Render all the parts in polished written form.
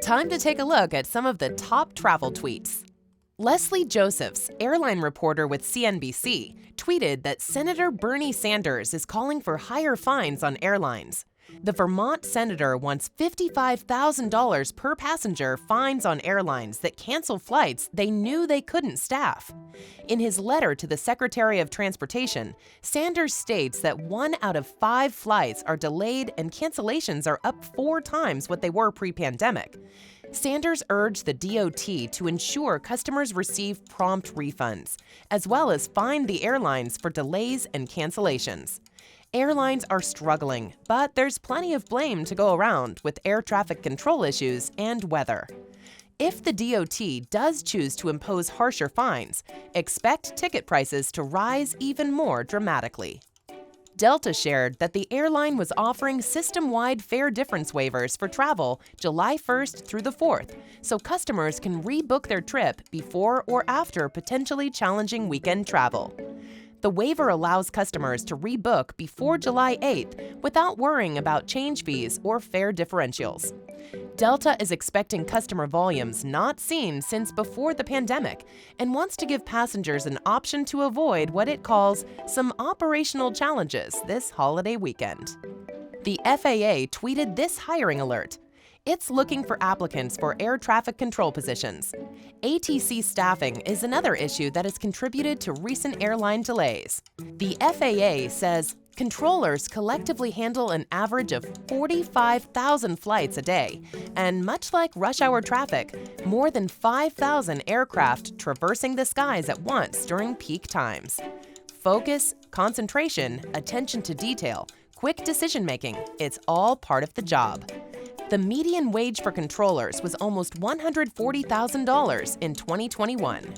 Time to take a look at some of the top travel tweets. Leslie Josephs, airline reporter with CNBC, tweeted that Senator Bernie Sanders is calling for higher fines on airlines. The Vermont Senator wants $55,000 per passenger fines on airlines that cancel flights they knew they couldn't staff. In his letter to the Secretary of Transportation, Sanders states that 1 out of 5 flights are delayed and cancellations are up 4 times what they were pre-pandemic. Sanders urged the DOT to ensure customers receive prompt refunds, as well as fine the airlines for delays and cancellations. Airlines are struggling, but there's plenty of blame to go around with air traffic control issues and weather. If the DOT does choose to impose harsher fines, expect ticket prices to rise even more dramatically. Delta shared that the airline was offering system-wide fare difference waivers for travel July 1st through the 4th, so customers can rebook their trip before or after potentially challenging weekend travel. The waiver allows customers to rebook before July 8th without worrying about change fees or fare differentials. Delta is expecting customer volumes not seen since before the pandemic and wants to give passengers an option to avoid what it calls some operational challenges this holiday weekend. The FAA tweeted this hiring alert. It's looking for applicants for air traffic control positions. ATC staffing is another issue that has contributed to recent airline delays. The FAA says controllers collectively handle an average of 45,000 flights a day, and much like rush hour traffic, more than 5,000 aircraft traversing the skies at once during peak times. Focus, concentration, attention to detail, quick decision-making, it's all part of the job. The median wage for controllers was almost $140,000 in 2021.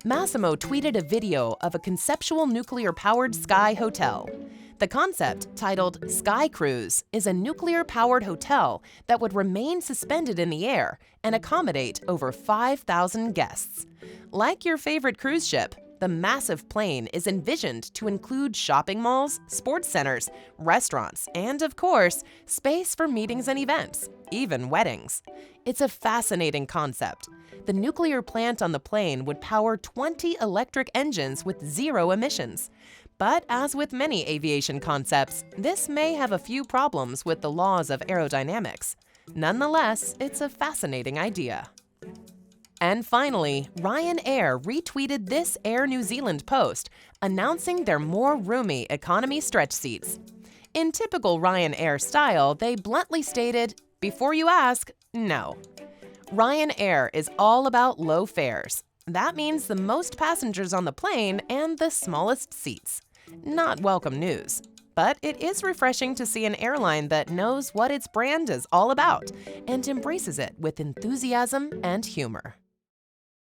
Massimo tweeted a video of a conceptual nuclear-powered sky hotel. The concept, titled Sky Cruise, is a nuclear-powered hotel that would remain suspended in the air and accommodate over 5,000 guests. Like your favorite cruise ship, the massive plane is envisioned to include shopping malls, sports centers, restaurants, and, of course, space for meetings and events, even weddings. It's a fascinating concept. The nuclear plant on the plane would power 20 electric engines with 0 emissions. But as with many aviation concepts, this may have a few problems with the laws of aerodynamics. Nonetheless, it's a fascinating idea. And finally, Ryanair retweeted this Air New Zealand post announcing their more roomy economy stretch seats. In typical Ryanair style, they bluntly stated, "Before you ask, no." Ryanair is all about low fares. That means the most passengers on the plane and the smallest seats. Not welcome news. But it is refreshing to see an airline that knows what its brand is all about and embraces it with enthusiasm and humor.